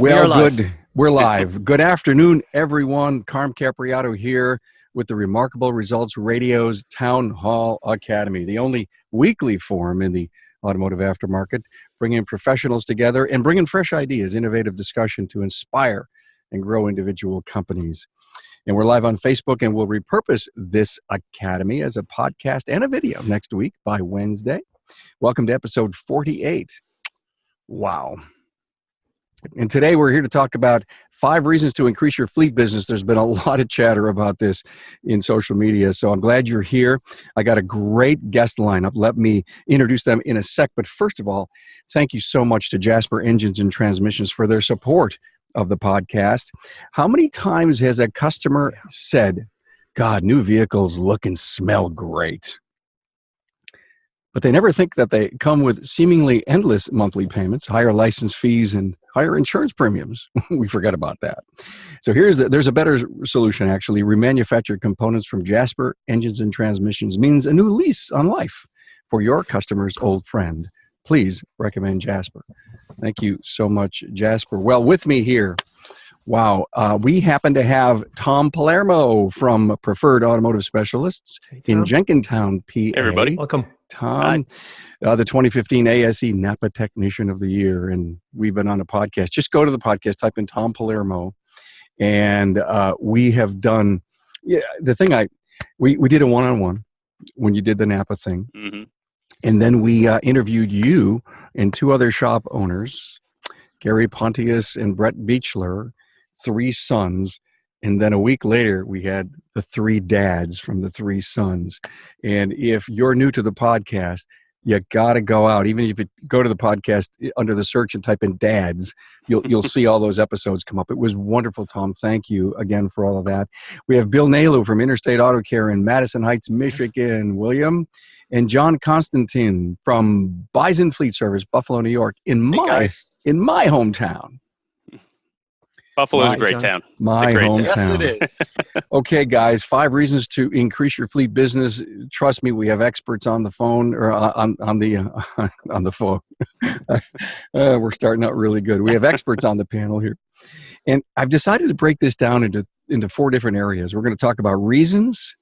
Well, good. We're live. Good afternoon, everyone. Carm Capriato here with the Remarkable Results Radio's Town Hall Academy, the only weekly forum in the automotive aftermarket, bringing professionals together and bringing fresh ideas, innovative discussion to inspire and grow individual companies. And we're live on Facebook, and we'll repurpose this academy as a podcast and a video next week by Wednesday. Welcome to episode 48. Wow. And today we're here to talk about 5 reasons to increase your fleet business. There's been a lot of chatter about this in social media, so I'm glad you're here. I got a great guest lineup. Let me introduce them in a sec. But first of all, thank you so much to Jasper Engines and Transmissions for their support of the podcast. How many times has a customer said, God, new vehicles look and smell great? But they never think that they come with seemingly endless monthly payments, higher license fees, and higher insurance premiums. We forget about that. So there's a better solution, actually. Remanufactured components from Jasper Engines and Transmissions means a new lease on life for your customer's old friend. Please recommend Jasper. Thank you so much, Jasper. Well, with me here, we happen to have Tom Palermo from Preferred Automotive Specialists in Jenkintown, PA. Hey, everybody. Welcome. Tom, the 2015 ASE Napa Technician of the Year, and we've been on a podcast. Just go to the podcast, type in Tom Palermo, and we have done the thing. We did a one-on-one when you did the Napa thing, and then we interviewed you and 2 other shop owners, Gary Pontius and Brett Beechler, 3 sons. And then a week later, we had the 3 dads from the 3 sons. And if you're new to the podcast, you got to go out. Even if you go to the podcast under the search and type in dads, you'll see all those episodes come up. It was wonderful, Tom. Thank you again for all of that. We have Bill Nalu from Interstate Auto Care in Madison Heights, Michigan, William, and John Constantine from Bison Fleet Service, Buffalo, New York, in my hometown. Buffalo's a great town. My hometown. Yes, it is. Okay, guys, 5 reasons to increase your fleet business. Trust me, we have experts on the phone or on the phone. We're starting out really good. We have experts on the panel here, and I've decided to break this down into 4 different areas. We're going to talk about reasons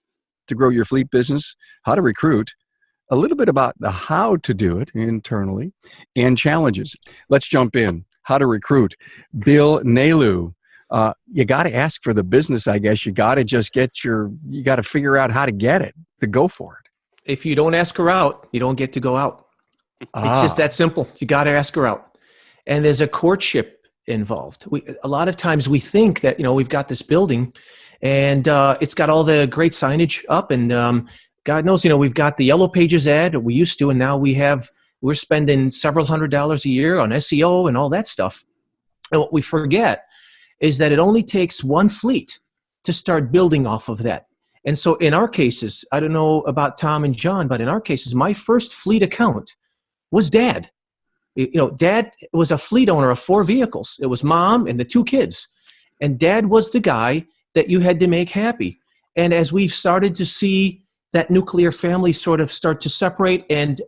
to grow your fleet business, how to recruit, a little bit about the how to do it internally, and challenges. Let's jump in. How to recruit. Bill Nalu, you got to ask for the business, I guess. You got to just you got to figure out how to get it, to go for it. If you don't ask her out, you don't get to go out. It's just that simple. You got to ask her out. And there's a courtship involved. A lot of times we think that, we've got this building and it's got all the great signage up and God knows, we've got the Yellow Pages ad, we used to, and now we're spending several $100s a year on SEO and all that stuff. And what we forget is that it only takes 1 fleet to start building off of that. And so in our cases, I don't know about Tom and John, but in our cases, my first fleet account was Dad. Dad was a fleet owner of 4 vehicles. It was Mom and the 2 kids. And Dad was the guy that you had to make happy. And as we've started to see that nuclear family sort of start to separate and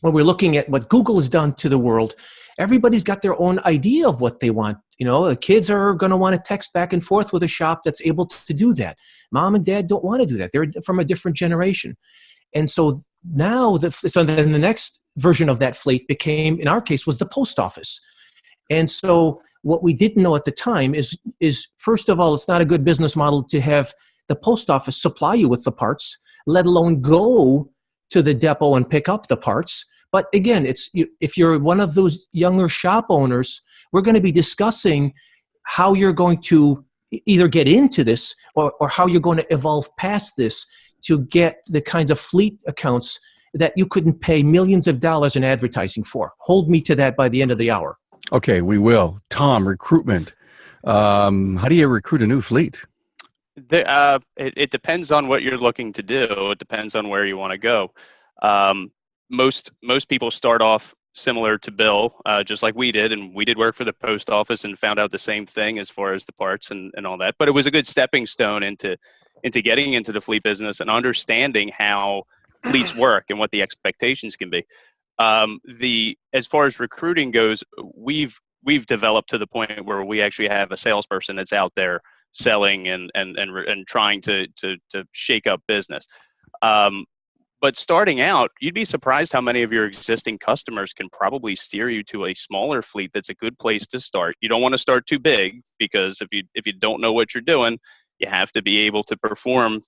when we're looking at what Google has done to the world, everybody's got their own idea of what they want. The kids are going to want to text back and forth with a shop that's able to do that. Mom and Dad don't want to do that. They're from a different generation. And so now, then the next version of that fleet became, in our case, was the post office. And so what we didn't know at the time is first of all, it's not a good business model to have the post office supply you with the parts, let alone go to the depot and pick up the parts. But again, if you're one of those younger shop owners, we're going to be discussing how you're going to either get into this or how you're going to evolve past this to get the kinds of fleet accounts that you couldn't pay millions of dollars in advertising for. Hold me to that by the end of the hour. Okay, we will. Tom, recruitment. How do you recruit a new fleet? It depends on what you're looking to do. It depends on where you want to go. Most people start off similar to Bill, just like we did, and we did work for the post office and found out the same thing as far as the parts and all that. But it was a good stepping stone into getting into the fleet business and understanding how fleets work and what the expectations can be. As far as recruiting goes, we've we've developed to the point where we actually have a salesperson that's out there selling and trying to shake up business. But starting out, you'd be surprised how many of your existing customers can probably steer you to a smaller fleet that's a good place to start. You don't want to start too big, because if you don't know what you're doing, you have to be able to perform.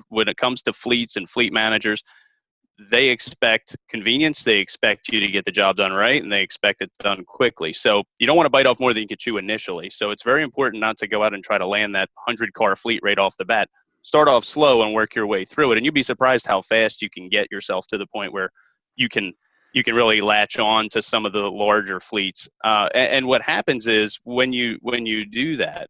When it comes to fleets and fleet managers, they expect convenience, they expect you to get the job done right, and they expect it done quickly. So you don't want to bite off more than you can chew initially. So it's very important not to go out and try to land that 100-car fleet right off the bat. Start off slow and work your way through it, and you'd be surprised how fast you can get yourself to the point where you can really latch on to some of the larger fleets. And what happens is when you do that,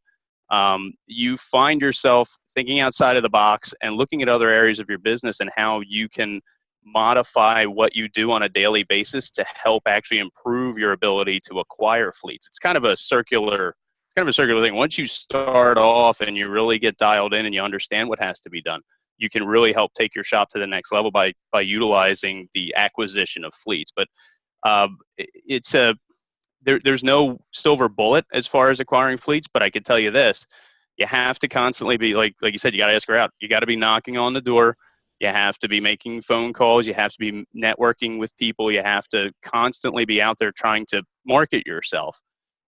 you find yourself thinking outside of the box and looking at other areas of your business and how you can modify what you do on a daily basis to help actually improve your ability to acquire fleets. It's kind of a circular thing. Once you start off and you really get dialed in and you understand what has to be done, you can really help take your shop to the next level by utilizing the acquisition of fleets. But there's no silver bullet as far as acquiring fleets, but I can tell you this: you have to constantly be, like you said, you got to ask her out. You got to be knocking on the door. You have to be making phone calls. You have to be networking with people. You have to constantly be out there trying to market yourself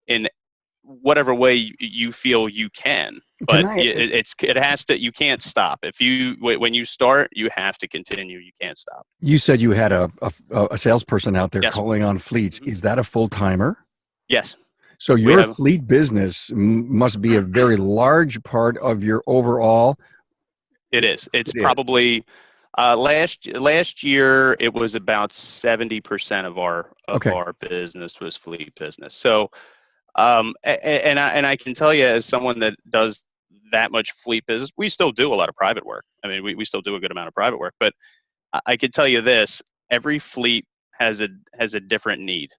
in whatever way you feel you can. But you can't stop. When you start, you have to continue. You can't stop. You said you had a salesperson out there Yes. calling on fleets. Is that a full-timer? Yes. So your fleet business must be a very large part of your overall. It is. It's probably last year it was about 70% of our business was fleet business. So and I can tell you, as someone that does that much fleet business, we still do a lot of private work. I mean, we still do a good amount of private work, but I can tell you this: every fleet has a different need.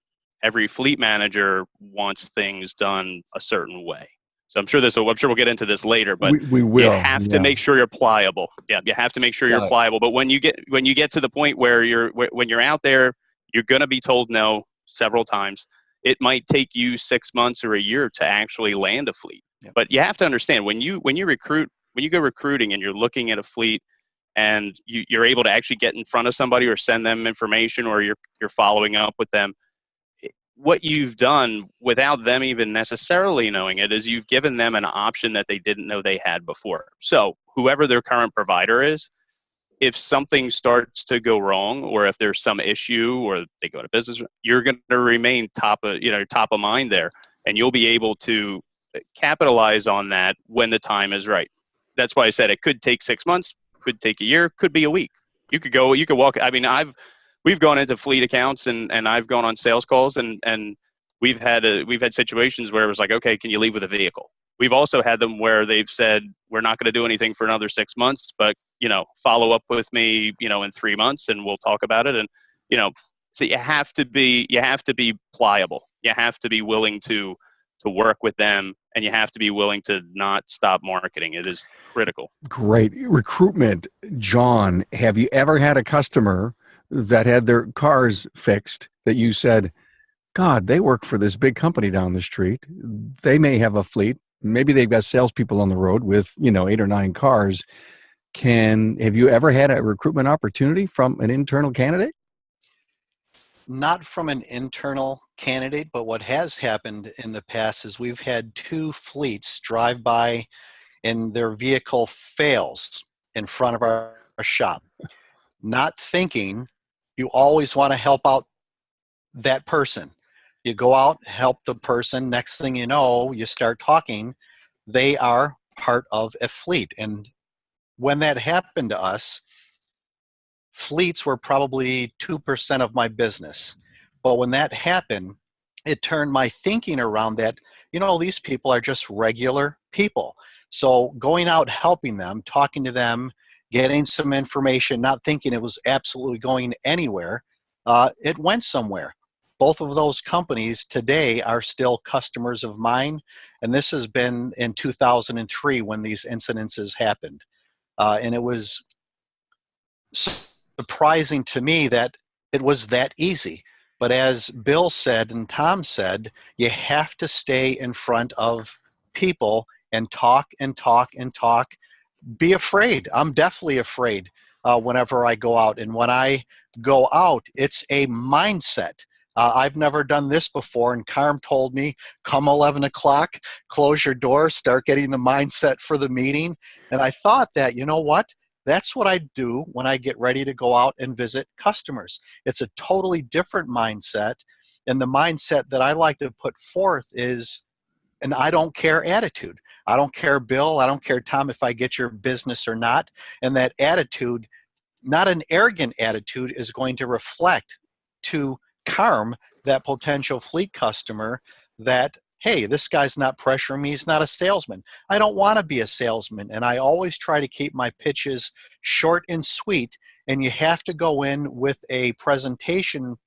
Every fleet manager wants things done a certain way. So I'm sure we'll get into this later, but we will. You have to make sure you're pliable. Yeah, you have to make sure you're pliable. But when you get to the point where when you're out there, you're going to be told no several times. It might take you 6 months or a year to actually land a fleet. Yep. But you have to understand, when you go recruiting and you're looking at a fleet and you're able to actually get in front of somebody or send them information, or you're following up with them, what you've done without them even necessarily knowing it is you've given them an option that they didn't know they had before. So whoever their current provider is, if something starts to go wrong, or if there's some issue, or they go to business, you're going to remain top of mind there, and you'll be able to capitalize on that when the time is right. That's why I said it could take 6 months, could take a year, could be a week. You could walk. I mean, we've gone into fleet accounts and I've gone on sales calls and we've had situations where it was like, okay, can you leave with a vehicle? We've also had them where they've said, we're not going to do anything for another 6 months, but follow up with me, in 3 months and we'll talk about it. And, so you have to be pliable. You have to be willing to work with them, and you have to be willing to not stop marketing. It is critical. Great. Recruitment. John, have you ever had a customer that had their cars fixed that you said, God, they work for this big company down the street. They may have a fleet. Maybe they've got salespeople on the road with, 8 or 9 cars. Have you ever had a recruitment opportunity from an internal candidate? Not from an internal candidate, but what has happened in the past is we've had 2 fleets drive by and their vehicle fails in front of our shop. Not thinking, you always want to help out that person. You go out, help the person. Next thing you know, you start talking. They are part of a fleet. And when that happened to us, fleets were probably 2% of my business. But when that happened, it turned my thinking around that, these people are just regular people. So going out, helping them, talking to them, getting some information, not thinking it was absolutely going anywhere, it went somewhere. Both of those companies today are still customers of mine, and this has been in 2003 when these incidences happened. And it was surprising to me that it was that easy. But as Bill said and Tom said, you have to stay in front of people and talk and talk and talk. Be afraid. I'm definitely afraid whenever I go out. And when I go out, it's a mindset. I've never done this before, and Carm told me, come 11 o'clock, close your door, start getting the mindset for the meeting. And I thought that, you know what? That's what I do when I get ready to go out and visit customers. It's a totally different mindset. And the mindset that I like to put forth is an I don't care attitude. I don't care, Bill. I don't care, Tom, if I get your business or not. And that attitude, not an arrogant attitude, is going to reflect to Carm, that potential fleet customer, that, hey, this guy's not pressuring me. He's not a salesman. I don't want to be a salesman. And I always try to keep my pitches short and sweet. And you have to go in with a presentation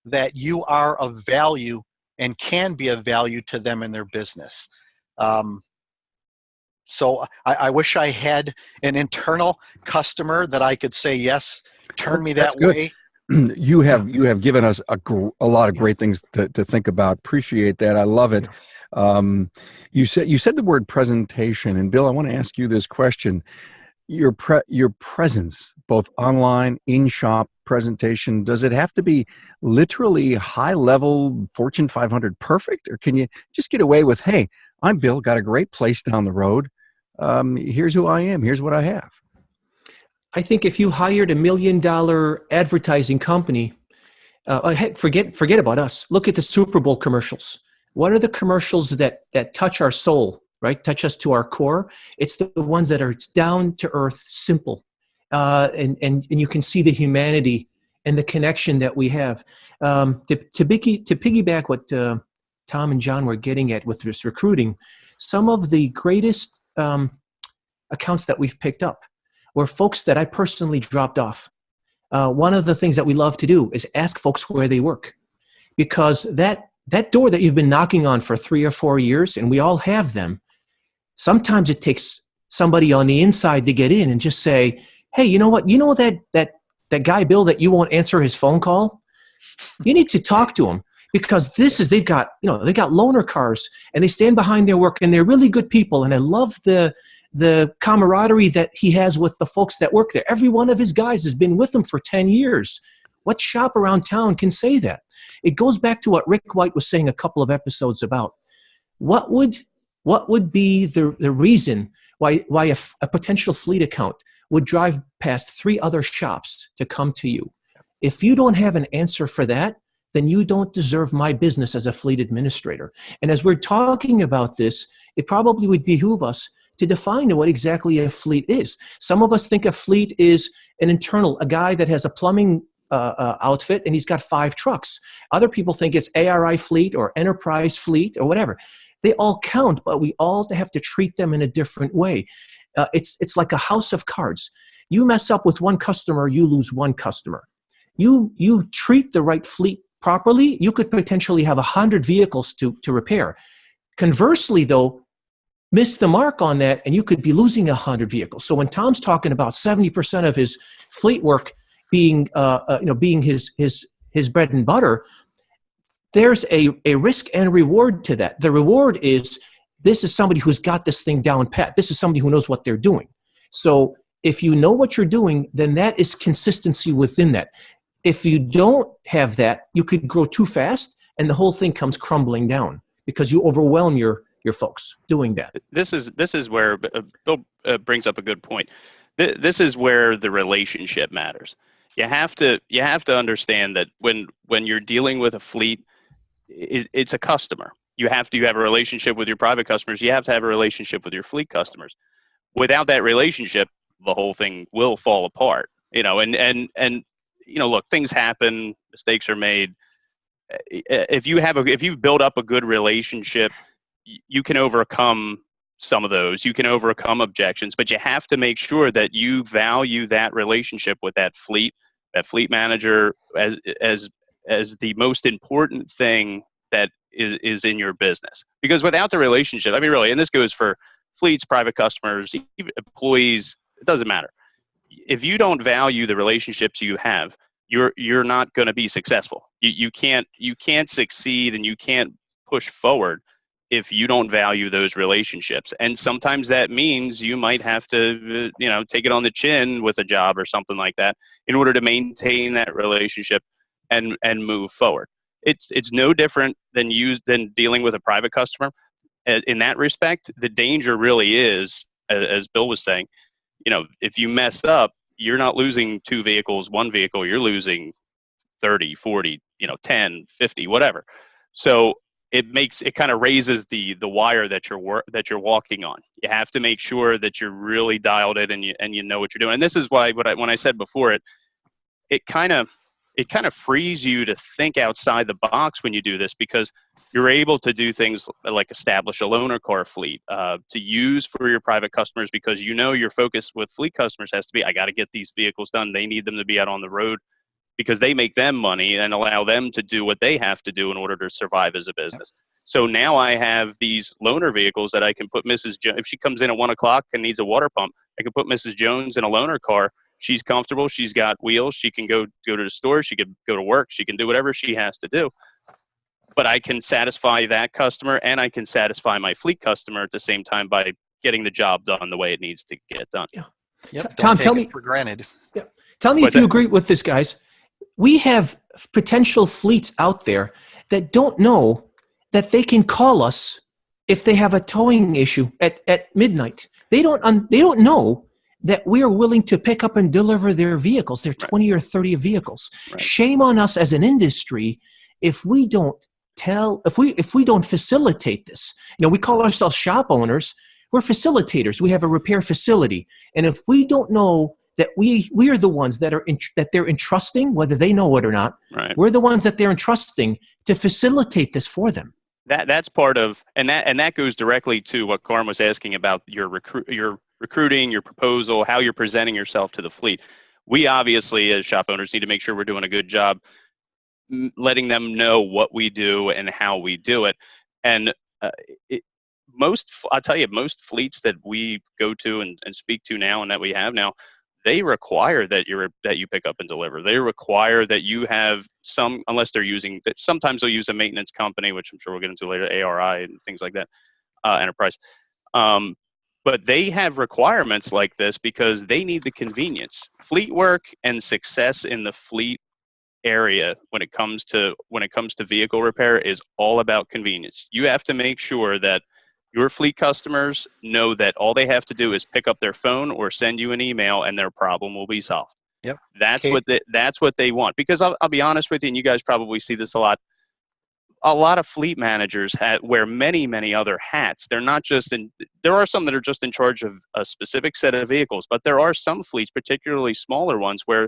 that you are of value and can be of value to them in their business. So I wish I had an internal customer that I could say, yes, turn me that way. You have given us a lot of great things to think about. Appreciate that. I love it. You said the word presentation, and Bill, I want to ask you this question. Your presence, both online, in shop presentation, does it have to be literally high level Fortune 500 perfect, or can you just get away with, hey, I'm Bill, got a great place down the road. Here's who I am. Here's what I have. I think if you hired $1 million advertising company, heck, forget about us. Look at the Super Bowl commercials. What are the commercials that touch our soul, right? Touch us to our core? It's the ones that are down to earth, simple, and you can see the humanity and the connection that we have. To piggyback what Tom and John were getting at with this recruiting, some of the greatest accounts that we've picked up were folks that I personally dropped off. One of the things that we love to do is ask folks where they work, because that door that you've been knocking on for 3 or 4 years, and we all have them, sometimes it takes somebody on the inside to get in and just say, hey, you know what? You know that guy, Bill, that you won't answer his phone call? You need to talk to him, because they've got loaner cars, and they stand behind their work, and they're really good people, and I love the camaraderie that he has with the folks that work there. Every one of his guys has been with him for 10 years. What shop around town can say that? It goes back to what Rick White was saying a couple of episodes about. What would be the reason why a potential fleet account would drive past 3 other shops to come to you? If you don't have an answer for that, then you don't deserve my business as a fleet administrator. And as we're talking about this, it probably would behoove us to define what exactly a fleet is. Some of us think a fleet is a guy that has a plumbing outfit and he's got 5 trucks. Other people think it's ARI fleet or enterprise fleet or whatever. They all count, but we all have to treat them in a different way. It's like a house of cards. You mess up with one customer, you lose one customer. You treat the right fleet properly, you could potentially have 100 vehicles to repair. Conversely, though, miss the mark on that, and you could be losing 100 vehicles. So when Tom's talking about 70% of his fleet work being his bread and butter, there's a risk and reward to that. The reward is, this is somebody who's got this thing down pat. This is somebody who knows what they're doing. So if you know what you're doing, then that is consistency within that. If you don't have that, you could grow too fast, and the whole thing comes crumbling down because you overwhelm your folks doing that. This is where Bill brings up a good point. This is where the relationship matters. You have to understand that when you're dealing with a fleet, it's a customer. You have to have a relationship with your private customers. You have to have a relationship with your fleet customers. Without that relationship, the whole thing will fall apart. And look, things happen, mistakes are made. If you've built up a good relationship, you can overcome some of those. You can overcome objections, but you have to make sure that you value that relationship with that fleet manager as the most important thing that is in your business. Because without the relationship, I mean, really, and this goes for fleets, private customers, even employees, it doesn't matter. If you don't value the relationships you have, you're not going to be successful. You can't succeed and you can't push forward if you don't value those relationships. And sometimes that means you might have to, take it on the chin with a job or something like that in order to maintain that relationship and move forward. It's no different than dealing with a private customer. In that respect, the danger really is, as Bill was saying, if you mess up, you're not losing 2 vehicles, 1 vehicle, you're losing 30, 40, 10, 50, whatever. So it kind of raises the wire that you're walking on. You have to make sure that you're really dialed in and you know what you're doing. And this is why when I said before, it kind of frees you to think outside the box when you do this, because you're able to do things like establish a loaner car fleet to use for your private customers, because your focus with fleet customers has to be, I got to get these vehicles done. They need them to be out on the road because they make them money and allow them to do what they have to do in order to survive as a business. So now I have these loaner vehicles that I can put Mrs. Jones, if she comes in at 1 o'clock and needs a water pump, I can put Mrs. Jones in a loaner car. She's comfortable. She's got wheels. She can go to the store. She can go to work. She can do whatever she has to do. But I can satisfy that customer and I can satisfy my fleet customer at the same time by getting the job done the way it needs to get done. Yeah. Yep. Tom, tell me for granted. Yeah. Tell me if you agree with this, guys. We have potential fleets out there that don't know that they can call us if they have a towing issue at midnight. They don't know that we are willing to pick up and deliver their vehicles, their 20 or 30 vehicles. Right. Shame on us as an industry if we don't facilitate this. We call ourselves shop owners. We're facilitators. We have a repair facility. And if we don't know that we are the ones that they're entrusting, whether they know it or not, right, we're the ones that they're entrusting to facilitate this for them. That's part of, and that goes directly to what Carm was asking about your recruiting, your proposal, how you're presenting yourself to the fleet. We obviously, as shop owners, need to make sure we're doing a good job letting them know what we do and how we do it. And I'll tell you, most fleets that we go to and speak to now and that we have now, they require that you pick up and deliver. They require that you have some, unless they're using, sometimes they'll use a maintenance company, which I'm sure we'll get into later, ARI and things like that, Enterprise. But they have requirements like this because they need the convenience. Fleet work and success in the fleet area when it comes to vehicle repair is all about convenience. You have to make sure that your fleet customers know that all they have to do is pick up their phone or send you an email and their problem will be solved. Yep. That's what they want. Because I'll be honest with you, and you guys probably see this a lot. A lot of fleet managers wear many, many other hats. They're not just there are some that are just in charge of a specific set of vehicles, but there are some fleets, particularly smaller ones, where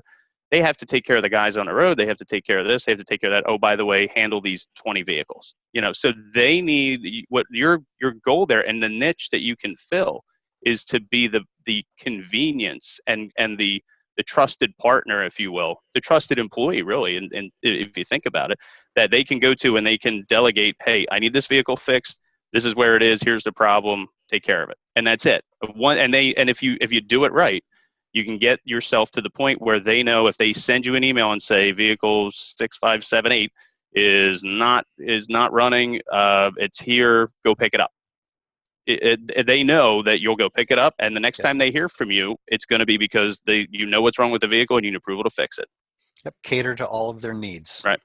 they have to take care of the guys on the road. They have to take care of this. They have to take care of that. Oh, by the way, handle these 20 vehicles. So they need what your goal there, and the niche that you can fill is to be the convenience and the trusted partner, if you will, the trusted employee, really. And if you think about it, that they can go to and they can delegate, hey, I need this vehicle fixed. This is where it is. Here's the problem. Take care of it. And that's it. And if you do it right, you can get yourself to the point where they know if they send you an email and say vehicle 6578 is not running, it's here, go pick it up. They know that you'll go pick it up, and the next time they hear from you, it's going to be because you know what's wrong with the vehicle and you need approval to fix it. Yep, cater to all of their needs. Right.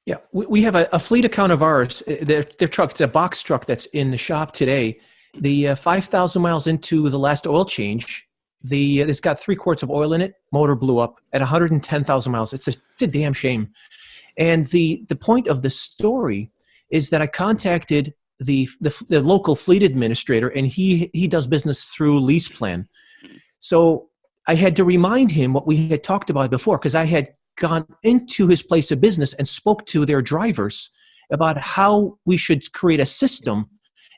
Yeah, we have a fleet account of ours. Their truck, it's a box truck that's in the shop today. The 5,000 miles into the last oil change, it's got 3 quarts of oil in it. Motor blew up at 110,000 miles. It's a damn shame. And the point of the story is that I contacted the local fleet administrator, and he does business through LeasePlan. So I had to remind him what we had talked about before, because I had gone into his place of business and spoke to their drivers about how we should create a system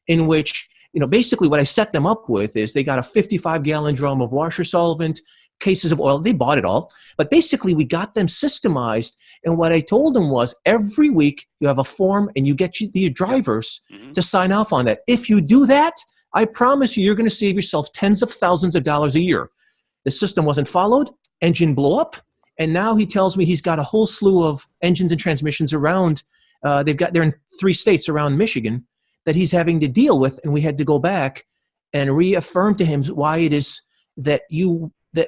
in which, basically what I set them up with is they got a 55-gallon drum of washer solvent, cases of oil. They bought it all. But basically, we got them systemized. And what I told them was every week you have a form and you get the drivers to sign off on that. If you do that, I promise you're going to save yourself tens of thousands of dollars a year. The system wasn't followed. Engine blew up. And now he tells me he's got a whole slew of engines and transmissions around. They're in 3 states around Michigan that he's having to deal with. And we had to go back and reaffirm to him why it is that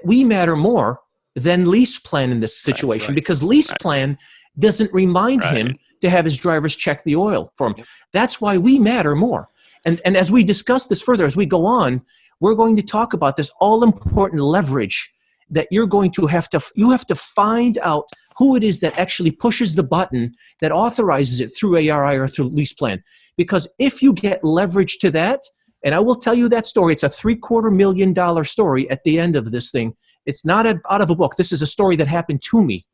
we matter more than lease plan in this situation, right. because lease plan doesn't remind him to have his drivers check the oil for him. That's why we matter more. And as we discuss this further, as we go on, we're going to talk about this all-important leverage that you have to find out who it is that actually pushes the button that authorizes it through ARI or through lease plan. Because if you get leverage to that, and I will tell you that story, it's a $750,000 story at the end of this thing. It's not out of a book. This is a story that happened to me.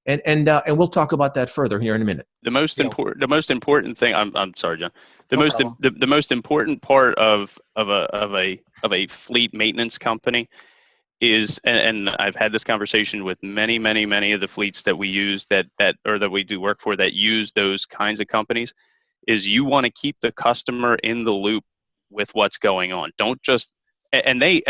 And we'll talk about that further here in a minute. The most important thing. I'm sorry, John. The No most important part of a fleet maintenance company is, and I've had this conversation with many of the fleets that we use that we do work for that use those kinds of companies, is you want to keep the customer in the loop with what's going on. Don't just and they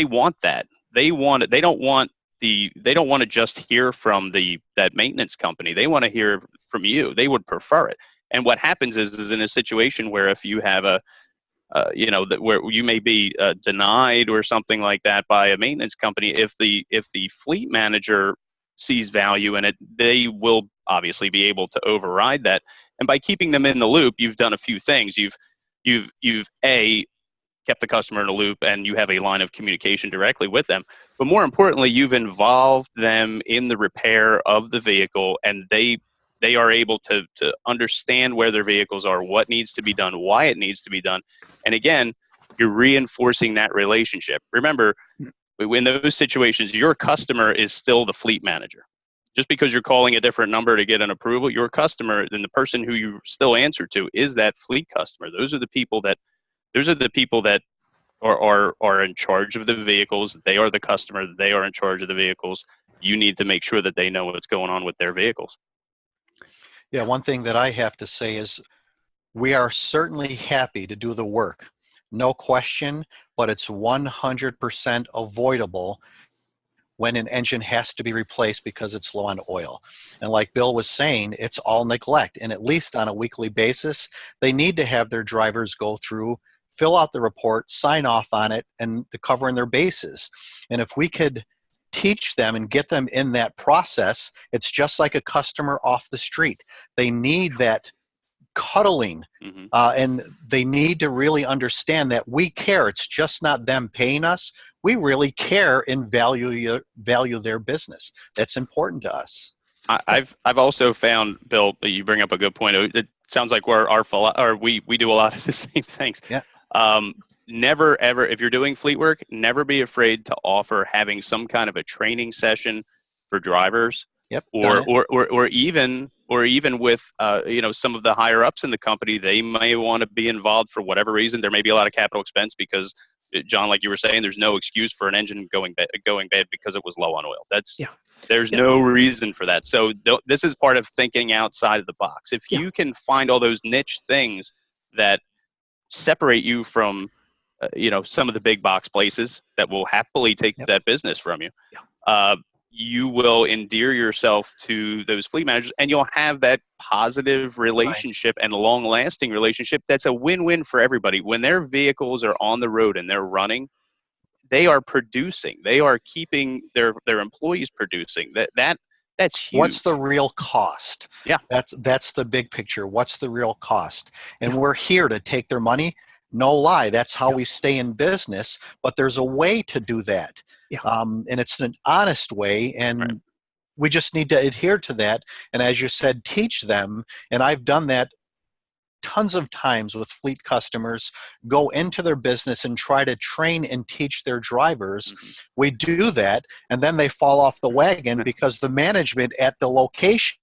want that. They don't want to just hear from that maintenance company. They want to hear from you. They would prefer it. And what happens is in a situation where if you have where you may be denied or something like that by a maintenance company, if the fleet manager sees value in it, they will obviously be able to override that. And by keeping them in the loop, you've done a few things. You've kept the customer in a loop, and you have a line of communication directly with them. But more importantly, you've involved them in the repair of the vehicle, and they are able to understand where their vehicles are, what needs to be done, why it needs to be done. And again, you're reinforcing that relationship. Remember, in those situations, your customer is still the fleet manager. Just because you're calling a different number to get an approval, your customer and the person who you still answer to is that fleet customer. Those are the people that are in charge of the vehicles. They are the customer. They are in charge of the vehicles. You need to make sure that they know what's going on with their vehicles. Yeah, one thing that I have to say is we are certainly happy to do the work, no question, but it's 100% avoidable when an engine has to be replaced because it's low on oil. And like Bill was saying, it's all neglect. And at least on a weekly basis, they need to have their drivers go through, fill out the report, sign off on it, and to covering their bases. And if we could teach them and get them in that process, it's just like a customer off the street. They need that cuddling, and they need to really understand that we care. It's just not them paying us. We really care and value their business. That's important to us. I've also found, Bill, you bring up a good point. It sounds like we do a lot of the same things. Yeah. Never ever, if you're doing fleet work, never be afraid to offer having some kind of a training session for drivers. Yep. Or even with some of the higher ups in the company, they may want to be involved for whatever reason. There may be a lot of capital expense because, John, like you were saying, there's no excuse for an engine going bad because it was low on oil. There's no reason for that. So this is part of thinking outside of the box. If you can find all those niche things that separate you from some of the big box places that will happily take that business from you, you will endear yourself to those fleet managers, and you'll have that positive relationship and long-lasting relationship that's a win-win for everybody. When their vehicles are on the road and they're running, they are producing. They are keeping their employees producing. That's huge. What's the real cost? Yeah. That's the big picture. What's the real cost? And we're here to take their money. No lie. That's how we stay in business. But there's a way to do that. Yeah. And it's an honest way. And we just need to adhere to that. And as you said, teach them. And I've done that tons of times with fleet customers. Go into their business and try to train and teach their drivers. We do that, and then they fall off the wagon because the management at the location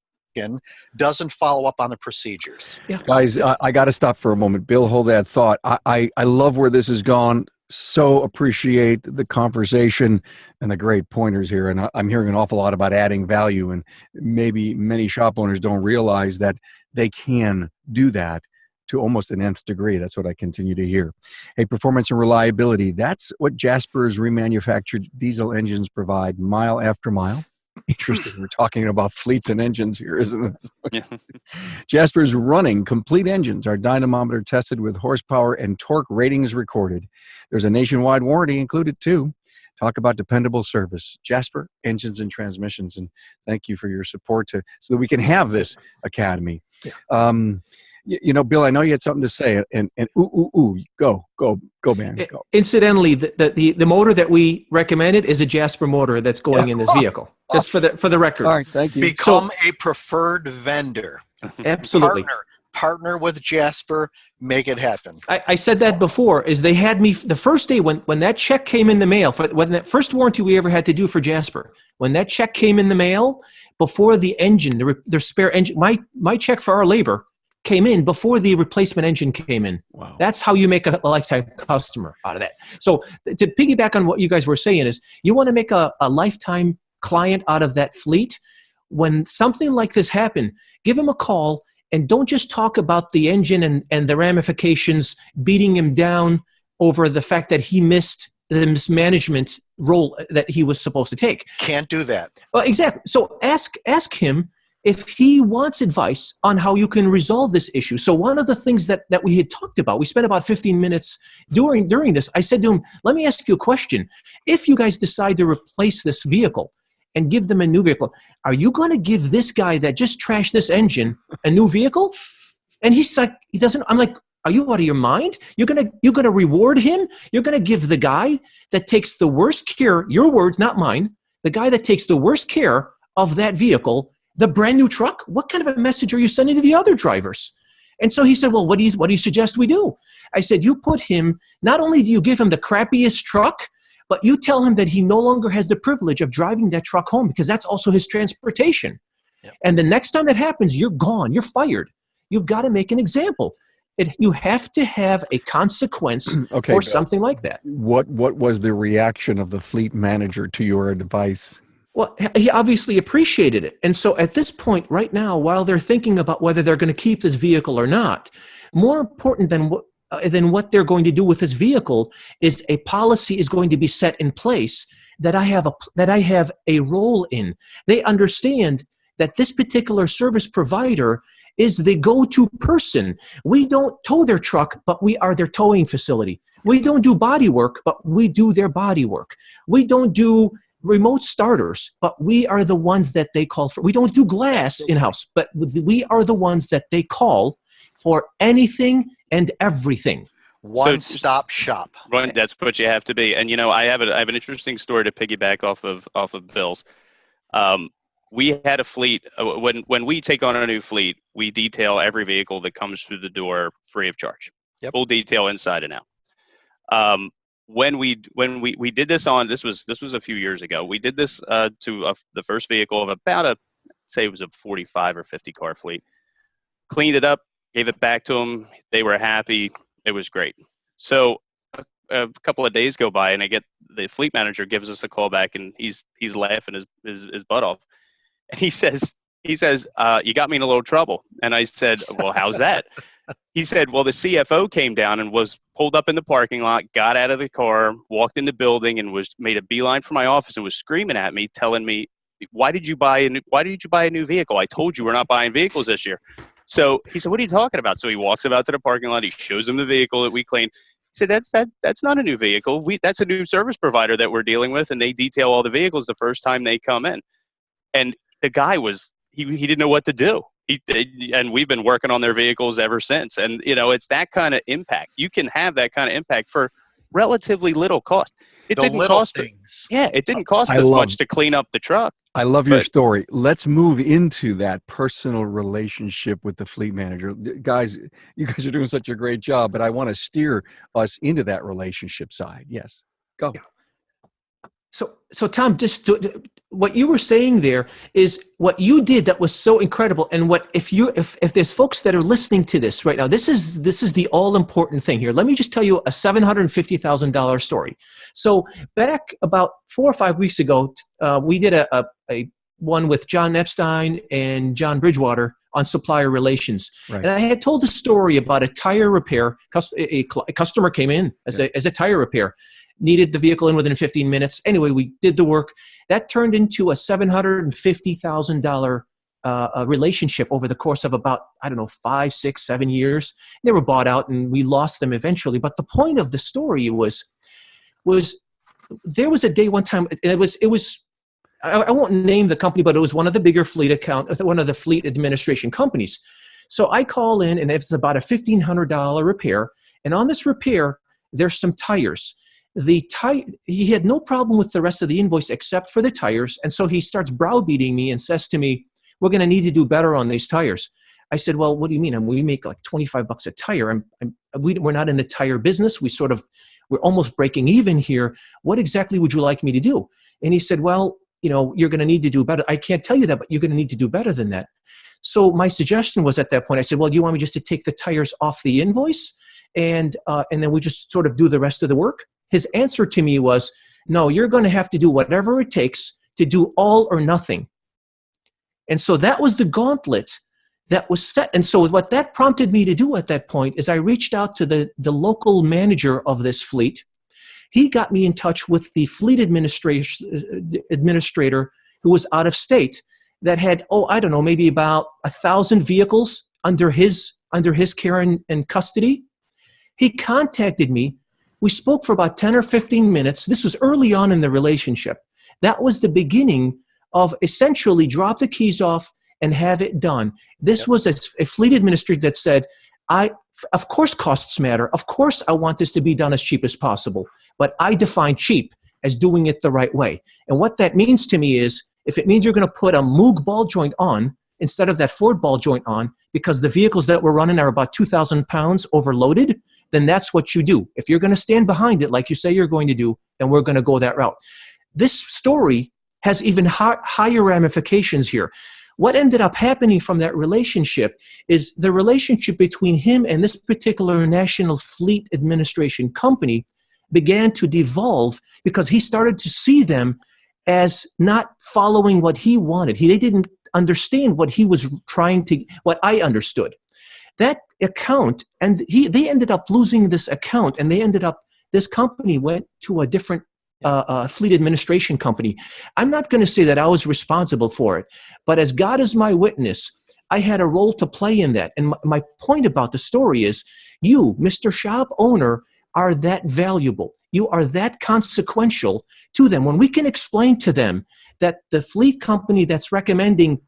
doesn't follow up on the procedures. Yeah. Guys, I got to stop for a moment. Bill, hold that thought. I love where this has gone. So appreciate the conversation and the great pointers here. And I'm hearing an awful lot about adding value, and maybe many shop owners don't realize that they can do that to almost an nth degree. That's what I continue to hear. Hey, performance and reliability. That's what Jasper's remanufactured diesel engines provide mile after mile. Interesting. We're talking about fleets and engines here, isn't it? Yeah. Jasper's running complete engines are dynamometer tested with horsepower and torque ratings recorded. There's a nationwide warranty included too. Talk about dependable service. Jasper Engines and Transmissions. And thank you for your support so that we can have this academy. Yeah. Bill, I know you had something to say, and go, man, go. Incidentally, the motor that we recommended is a Jasper motor that's going in this vehicle. Just for the record. All right, thank you. Become a preferred vendor. Absolutely. Partner with Jasper. Make it happen. I said that before. Is they had me the first day when that check came in the mail when that first warranty we ever had to do for Jasper. When that check came in the mail before the engine, the spare engine, my check for our labor came in before the replacement engine came in. Wow. That's how you make a lifetime customer out of that. So to piggyback on what you guys were saying is you want to make a lifetime client out of that fleet. When something like this happen, give him a call and don't just talk about the engine and the ramifications, beating him down over the fact that he missed the mismanagement role that he was supposed to take. Can't do that. Well, exactly. So ask him if he wants advice on how you can resolve this issue. So one of the things that we had talked about, we spent about 15 minutes during this, I said to him, let me ask you a question. If you guys decide to replace this vehicle and give them a new vehicle, are you going to give this guy that just trashed this engine a new vehicle? And he's like, he doesn't. I'm like, are you out of your mind? You're gonna reward him? You're gonna give the guy that takes the worst care, your words, not mine, the guy that takes the worst care of that vehicle, the brand new truck? What kind of a message are you sending to the other drivers? And so he said, well, what do you suggest we do? I said, you put him, not only do you give him the crappiest truck, but you tell him that he no longer has the privilege of driving that truck home because that's also his transportation. Yep. And the next time that happens, you're gone. You're fired. You've got to make an example. You have to have a consequence for something like that. What was the reaction of the fleet manager to your advice? Well, he obviously appreciated it. And so at this point right now, while they're thinking about whether they're going to keep this vehicle or not, more important than what they're going to do with this vehicle is a policy is going to be set in place that I have a role in. They understand that this particular service provider is the go-to person. We don't tow their truck, but we are their towing facility. We don't do body work, but we do their body work. We don't do remote starters, but we are the ones that they call for. We don't do glass in-house, but we are the ones that they call for anything and everything. One-stop shop. Right, that's what you have to be. And I have an interesting story to piggyback off of Bill's. We had a fleet. When we take on a new fleet, we detail every vehicle that comes through the door free of charge. Yep. Full detail inside and out. When we did this this was a few years ago. We did this to the first vehicle of about say it was a 45 or 50 car fleet. Cleaned it up, gave it back to them. They were happy. It was great. So a couple of days go by, and I get the fleet manager gives us a call back, and he's laughing his butt off, and he says, you got me in a little trouble. And I said, well, how's that? He said, well, the CFO came down and was pulled up in the parking lot, got out of the car, walked in the building, and made a beeline for my office and was screaming at me, telling me, why did you buy a new vehicle? I told you we're not buying vehicles this year. So he said, what are you talking about? So he walks him out to the parking lot. He shows him the vehicle that we cleaned. He said, that's not a new vehicle. That's a new service provider that we're dealing with, and they detail all the vehicles the first time they come in. And the guy he didn't know what to do. And we've been working on their vehicles ever since. And, it's that kind of impact. You can have that kind of impact for relatively little cost. It didn't cost us much to clean up the truck. I love your story. Let's move into that personal relationship with the fleet manager. Guys, you guys are doing such a great job, but I want to steer us into that relationship side. Yes, go. Yeah. So Tom, just what you were saying there is what you did that was so incredible. And if there's folks that are listening to this right now, this is the all important thing here. Let me just tell you a $750,000 story. So back about 4 or 5 weeks ago, we did a one with John Epstein and John Bridgewater on supplier relations. Right. And I had told a story about a tire repair. A customer came in as a tire repair, needed the vehicle in within 15 minutes. Anyway, we did the work. That turned into a $750,000 relationship over the course of about, 5, 6, 7 years. They were bought out and we lost them eventually. But the point of the story was there was a day one time, and it was I won't name the company, but it was one of the bigger one of the fleet administration companies. So I call in, and it's about a $1,500 repair. And on this repair, there's some tires. He had no problem with the rest of the invoice except for the tires. And so he starts browbeating me and says to me, "We're going to need to do better on these tires." I said, "Well, what do you mean? I mean, we make like $25 a tire. We're not in the tire business. We're almost breaking even here. What exactly would you like me to do?" And he said, "Well, you're going to need to do better. I can't tell you that, but you're going to need to do better than that." So my suggestion was at that point, I said, "Well, do you want me just to take the tires off the invoice and then we just sort of do the rest of the work?" His answer to me was, "No, you're going to have to do whatever it takes to do all or nothing." And so that was the gauntlet that was set. And so what that prompted me to do at that point is I reached out to the local manager of this fleet. He got me in touch with the fleet administrator who was out of state that had, maybe about 1,000 vehicles under his care and custody. He contacted me. We spoke for about 10 or 15 minutes. This was early on in the relationship. That was the beginning of essentially drop the keys off and have it done. This was a fleet administrator that said, of course costs matter. Of course I want this to be done as cheap as possible. But I define cheap as doing it the right way. And what that means to me is, if it means you're going to put a Moog ball joint on instead of that Ford ball joint on, because the vehicles that we're running are about 2,000 pounds overloaded, then that's what you do. If you're going to stand behind it like you say you're going to do, then we're going to go that route. This story has even higher ramifications here. What ended up happening from that relationship is the relationship between him and this particular National Fleet Administration company began to devolve because he started to see them as not following what he wanted. They didn't understand what what I understood. That account, and they ended up losing this account, and this company went to a different fleet administration company. I'm not going to say that I was responsible for it, but as God is my witness, I had a role to play in that. And my point about the story is, you, Mr. Shop owner, are that valuable. You are that consequential to them. When we can explain to them that the fleet company that's recommending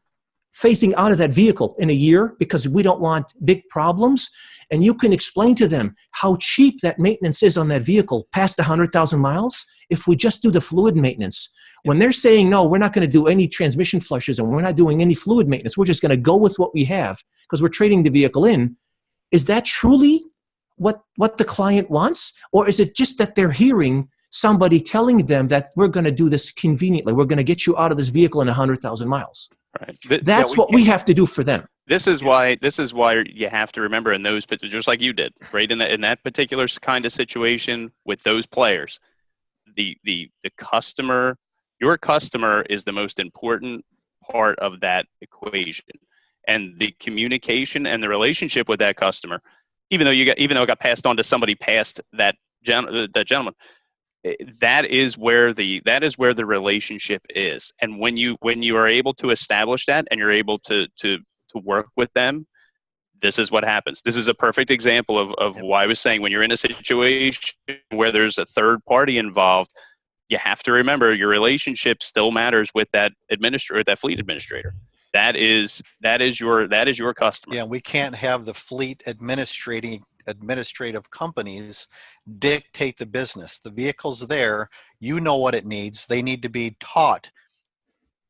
phasing out of that vehicle in a year because we don't want big problems, and you can explain to them how cheap that maintenance is on that vehicle past 100,000 miles, if we just do the fluid maintenance. When they're saying, "No, we're not going to do any transmission flushes and we're not doing any fluid maintenance, we're just going to go with what we have because we're trading the vehicle in," is that truly what the client wants? Or is it just that they're hearing somebody telling them that we're going to do this conveniently, we're going to get you out of this vehicle in 100,000 miles? Right. That's what we have to do for them. This is why you have to remember, in those, just like you did, right, in that particular kind of situation with those players, the customer, your customer is the most important part of that equation, and the communication and the relationship with that customer, even though it got passed on to somebody past that gentleman, that is where the relationship is. And when you are able to establish that and you're able to work with them, this is what happens. This is a perfect example of why I was saying, when you're in a situation where there's a third party involved, you have to remember your relationship still matters with that administrator, that fleet administrator. That is your customer. Yeah, we can't have the fleet administrative companies dictate the business. The vehicle's there. You know what it needs. They need to be taught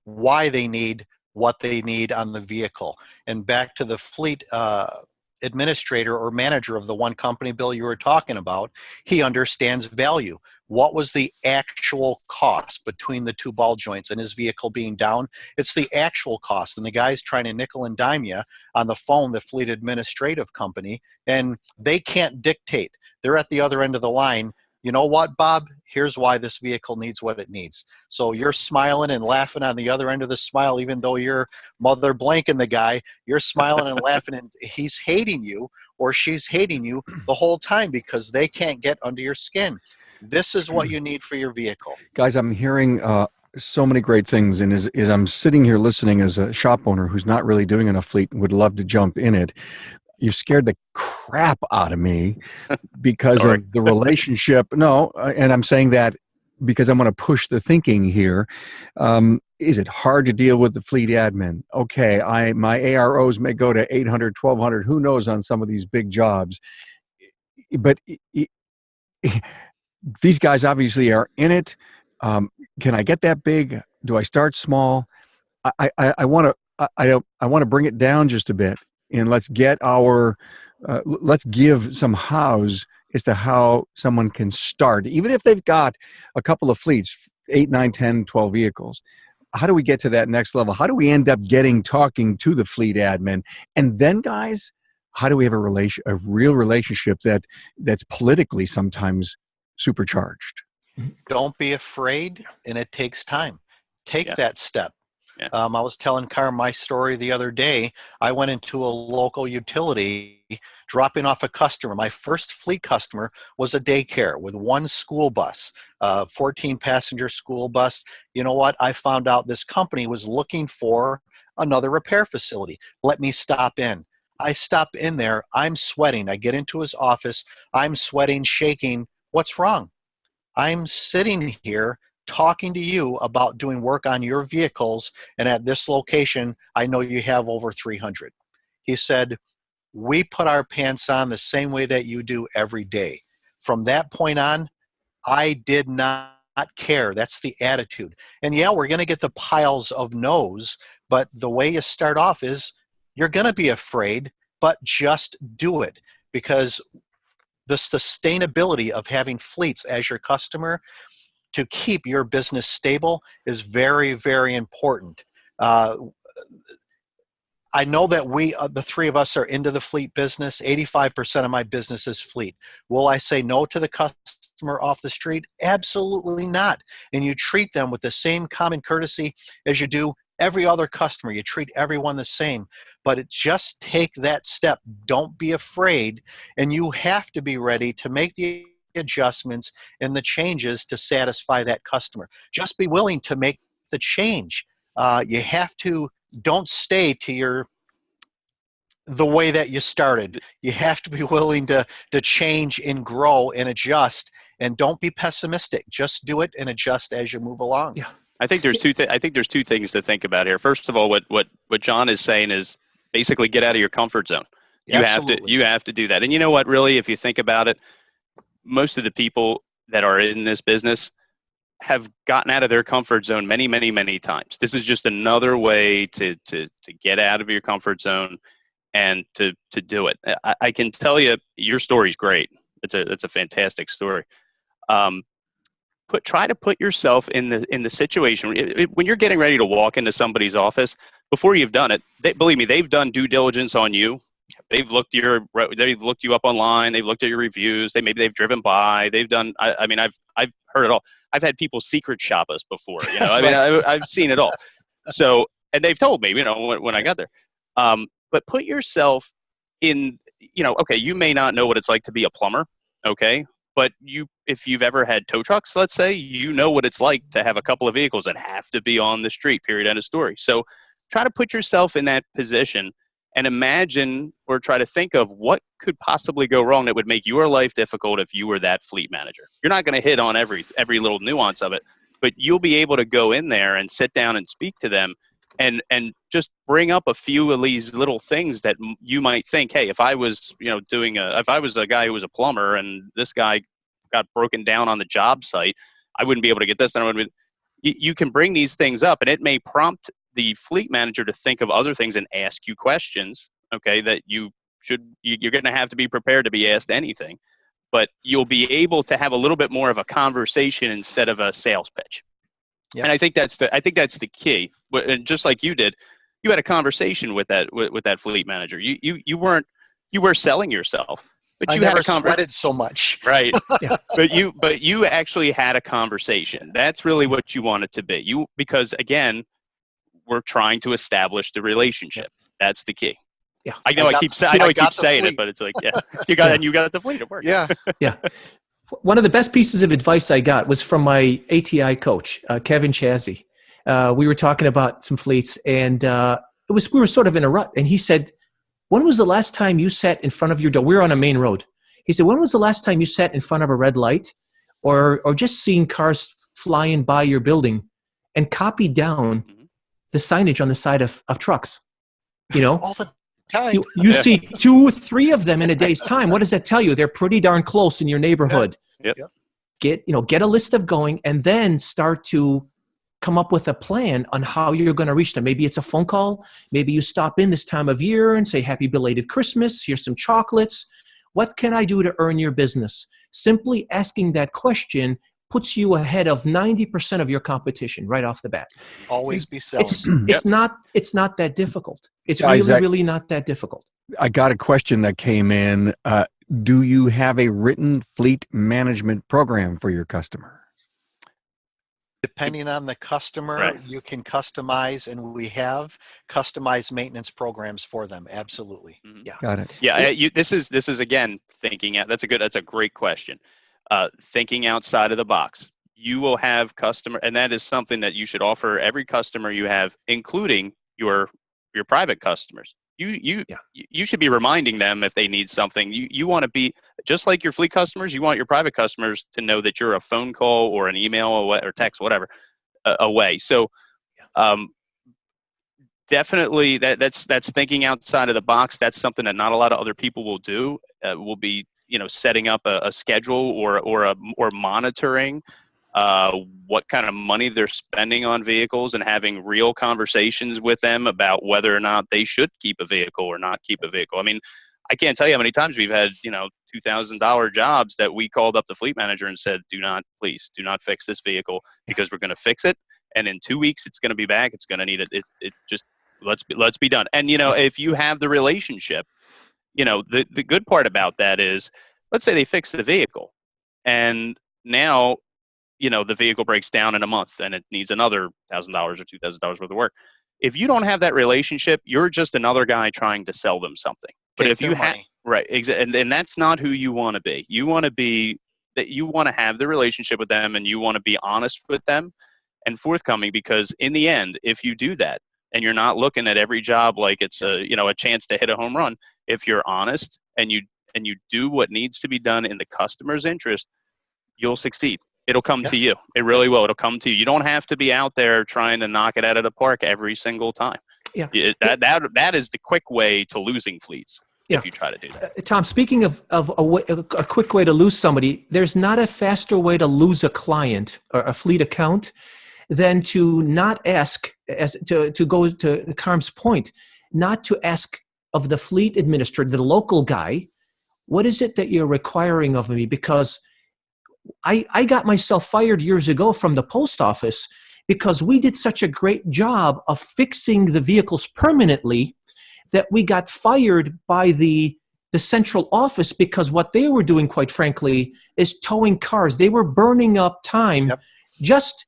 why they need what they need on the vehicle. And back to the fleet administrator or manager of the one company, Bill, you were talking about, he understands value. What was the actual cost between the two ball joints and his vehicle being down? It's the actual cost. And the guy's trying to nickel and dime you on the phone, the fleet administrative company, and they can't dictate. They're at the other end of the line. you know what, Bob? Here's why this vehicle needs what it needs. So you're smiling and laughing on the other end of the smile, even though you're mother blanking the guy, you're smiling and laughing, and he's hating you or she's hating you the whole time because they can't get under your skin. This is what you need for your vehicle. Guys, I'm hearing so many great things, and as I'm sitting here listening as a shop owner who's not really doing enough fleet and would love to jump in it, you scared the crap out of me because of the relationship. No, and I'm saying that because I'm going to push the thinking here. Is it hard to deal with the fleet admin? Okay, my AROs may go to 800, 1200, who knows on some of these big jobs. But these guys obviously are in it. Can I get that big? Do I start small? I want to bring it down just a bit. And let's give some hows as to how someone can start, even if they've got a couple of fleets, 8, 9, 10, 12 vehicles. How do we get to that next level? How do we end up talking to the fleet admin? And then, guys, how do we have a real relationship that's politically sometimes supercharged? Don't be afraid, and it takes time. Take that step. Yeah. I was telling Carm my story the other day. I went into a local utility dropping off a customer. My first fleet customer was a daycare with one school bus, 14-passenger school bus. You know what? I found out this company was looking for another repair facility. Let me stop in. I stop in there. I'm sweating. I get into his office. I'm sweating, shaking. What's wrong? I'm sitting here talking to you about doing work on your vehicles, and at this location, I know you have over 300. He said, we put our pants on the same way that you do every day. From that point on, I did not care. That's the attitude. And yeah, we're going to get the piles of no's, but the way you start off is you're going to be afraid, but just do it, because the sustainability of having fleets as your customer to keep your business stable is very, very important. I know that the three of us are into the fleet business. 85% of my business is fleet. Will I say no to the customer off the street? Absolutely not. And you treat them with the same common courtesy as you do every other customer. You treat everyone the same. But just take that step. Don't be afraid. And you have to be ready to make the adjustments and the changes to satisfy that customer. Just be willing to make the change. You have to, don't stay to the way that you started. You have to be willing to change and grow and adjust, and don't be pessimistic. Just do it and adjust as you move along. Yeah. I think there's two things to think about here. First of all, what John is saying is basically get out of your comfort zone. You have to do that. And you know what, really, if you think about it, most of the people that are in this business have gotten out of their comfort zone many, many, many times. This is just another way to get out of your comfort zone and to do it. I can tell you, your story's great. It's a fantastic story. Try to put yourself in the situation when you're getting ready to walk into somebody's office. Before you've done it, believe me, they've done due diligence on you. They've looked you up online. They've looked at your reviews. Maybe they've driven by. They've done. I mean, I've heard it all. I've had people secret shop us before. You know, I mean, I've seen it all. So, and they've told me, you know, when I got there. But put yourself in. You know, okay, you may not know what it's like to be a plumber. Okay, but if you've ever had tow trucks, let's say, you know what it's like to have a couple of vehicles that have to be on the street. Period. End of story. So, try to put yourself in that position. And imagine or try to think of what could possibly go wrong that would make your life difficult if you were that fleet manager. You're not going to hit on every little nuance of it, but you'll be able to go in there and sit down and speak to them and just bring up a few of these little things that you might think, hey, if I was, you know, if I was a guy who was a plumber and this guy got broken down on the job site, I wouldn't be able to get this done. You can bring these things up, and it may prompt the fleet manager to think of other things and ask you questions, okay, that you're going to have to be prepared to be asked anything, but you'll be able to have a little bit more of a conversation instead of a sales pitch. Yep. And I think that's the key. And just like you did, you had a conversation with that fleet manager. You were selling yourself. But I you had never a sweated so much. right. Yeah. But you actually had a conversation. That's really what you want it to be. Because again, we're trying to establish the relationship. That's the key. Yeah. I know I keep saying it, but it's like, yeah, you got the fleet at work. Yeah. Yeah. One of the best pieces of advice I got was from my ATI coach, Kevin Chazzy. We were talking about some fleets, and we were sort of in a rut. And he said, "When was the last time you sat in front of your door?" We were on a main road. He said, "When was the last time you sat in front of a red light, or just seen cars flying by your building, and copied down the signage on the side of trucks? You know, All the time. you see 2 or 3 of them in a day's time. What does that tell you? They're pretty darn close in your neighborhood. Yep. Get a list of going, and then start to come up with a plan on how you're going to reach them. Maybe it's a phone call. Maybe you stop in this time of year and say, happy belated Christmas. Here's some chocolates. What can I do to earn your business? Simply asking that question puts you ahead of 90% of your competition right off the bat. Always be selling. It's not that difficult. It's Isaac, really not that difficult. I got a question that came in. Do you have a written fleet management program for your customer? Depending on the customer, Right. you can customize, and we have customized maintenance programs for them. Absolutely. Yeah. Got it. Yeah, this is again thinking out. That's a great question. Thinking outside of the box. You will have customer, and that is something that you should offer every customer you have, including your private customers. You should be reminding them if they need something. You want to be just like your fleet customers. You want your private customers to know that you're a phone call or an email or text, whatever, away. So, definitely that's thinking outside of the box. That's something that not a lot of other people will do. Will be setting up a schedule or monitoring what kind of money they're spending on vehicles and having real conversations with them about whether or not they should keep a vehicle or not keep a vehicle. I mean, I can't tell you how many times we've had, $2,000 jobs that we called up the fleet manager and said, please do not fix this vehicle because we're going to fix it. And in 2 weeks, it's going to be back. It's going to need it. It just, let's be done. And, if you have the relationship, the good part about that is, let's say they fix the vehicle and now, the vehicle breaks down in a month and it needs another $1,000 or $2,000 worth of work. If you don't have that relationship, you're just another guy trying to sell them something. But if you have, right, and that's not who you want to be. You want to be that you want to have the relationship with them and you want to be honest with them and forthcoming, because in the end, if you do that and you're not looking at every job like it's a chance to hit a home run, if you're honest and you do what needs to be done in the customer's interest, you'll succeed. It'll come to you. It really will. It'll come to you. You don't have to be out there trying to knock it out of the park every single time. Yeah. That is the quick way to losing fleets if you try to do that. Tom, speaking of a quick way to lose somebody, there's not a faster way to lose a client or a fleet account than to not ask, to go to Carm's point, not to ask of the fleet administrator, the local guy, what is it that you're requiring of me? Because I got myself fired years ago from the post office because we did such a great job of fixing the vehicles permanently that we got fired by the central office because what they were doing, quite frankly, is towing cars. They were burning up time, just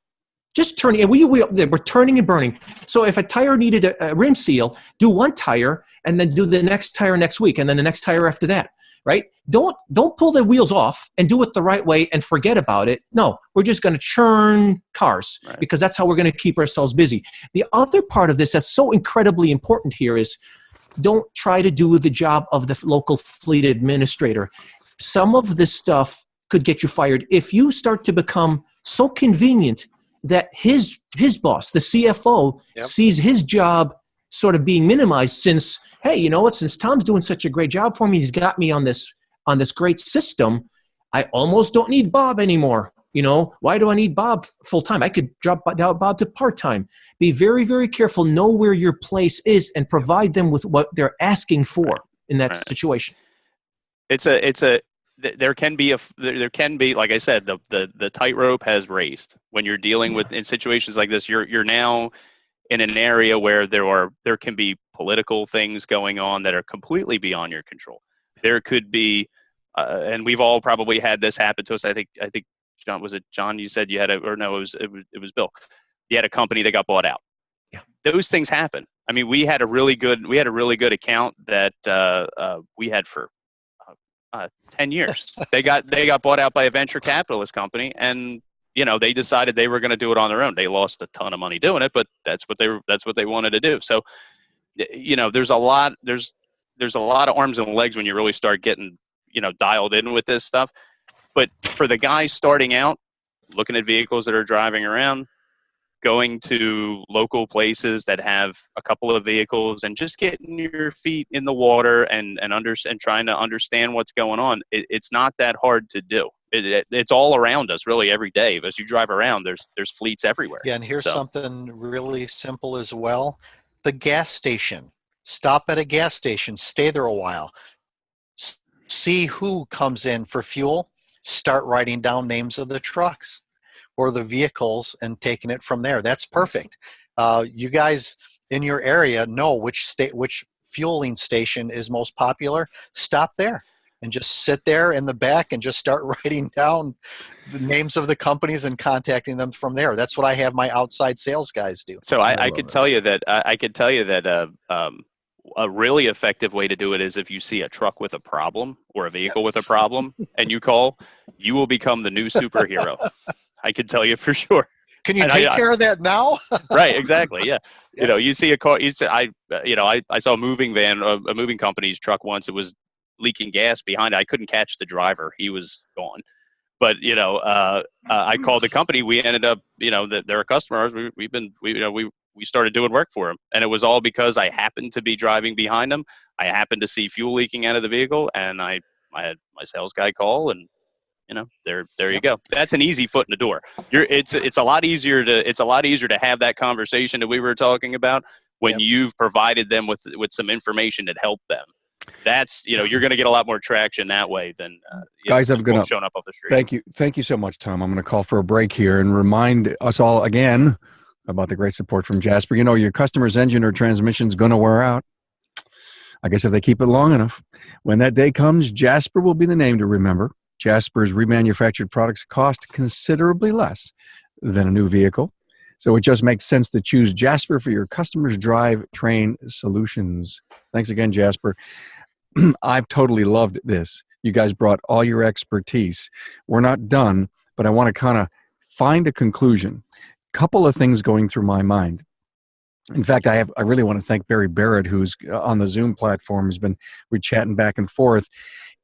turning, and they were turning and burning. So if a tire needed a rim seal, do one tire and then do the next tire next week and then the next tire after that. Right? Don't pull the wheels off and do it the right way and forget about it. No, we're just going to churn cars because that's how we're going to keep ourselves busy. The other part of this that's so incredibly important here is don't try to do the job of the local fleet administrator. Some of this stuff could get you fired if you start to become so convenient that his boss, the CFO, sees his job sort of being minimized since, hey, you know what, since Tom's doing such a great job for me, he's got me on this great system, I almost don't need Bob anymore. Why do I need Bob full-time? I could drop Bob to part-time. Be very, very careful. Know where your place is and provide them with what they're asking for in that situation. There can be, like I said, the tightrope has raised when you're dealing with in situations like this. You're now in an area where there can be political things going on that are completely beyond your control. There could be and we've all probably had this happen to us. I think John, was it John? You said you had or no, it was Bill. You had a company that got bought out. Yeah, those things happen. I mean, we had a really good account that we had for 10 years. They got bought out by a venture capitalist company, and they decided they were going to do it on their own. They lost a ton of money doing it, but that's what they wanted to do. So, there's a lot of arms and legs when you really start getting dialed in with this stuff. But for the guys starting out, looking at vehicles that are driving around, going to local places that have a couple of vehicles, and just getting your feet in the water and trying to understand what's going on, it's not that hard to do. It's all around us really every day. As you drive around, there's fleets everywhere. Yeah, and here's something really simple as well. The gas station. Stop at a gas station, stay there a while. See who comes in for fuel. Start writing down names of the trucks or the vehicles and taking it from there. That's perfect. You guys in your area know which fueling station is most popular. Stop there and just sit there in the back and just start writing down the names of the companies and contacting them from there. That's what I have my outside sales guys do. So I could tell you that a really effective way to do it is if you see a truck with a problem or a vehicle with a problem and you call, you will become the new superhero. I can tell you for sure. Can you take care of that now? Right, exactly. Yeah. You see a car. I saw a moving company's truck once. It was leaking gas behind it. I couldn't catch the driver. He was gone. But I called the company. We ended up, they're a customer. We started doing work for them, and it was all because I happened to be driving behind them. I happened to see fuel leaking out of the vehicle, and I had my sales guy call, and there you go. That's an easy foot in the door. It's a lot easier to have that conversation that we were talking about when you've provided them with some information that helped them. That's you're going to get a lot more traction that way than guys. I'm going to showing up off the street. Thank you so much, Tom. I'm going to call for a break here and remind us all again about the great support from Jasper. Your customer's engine or transmission is going to wear out. I guess if they keep it long enough, when that day comes, Jasper will be the name to remember. Jasper's remanufactured products cost considerably less than a new vehicle, so it just makes sense to choose Jasper for your customers' drive-train solutions. Thanks again, Jasper. I've totally loved this. You guys brought all your expertise. We're not done, but I want to kind of find a conclusion. Couple of things going through my mind. In fact, I really want to thank Barry Barrett, who's on the Zoom platform. We're chatting back and forth.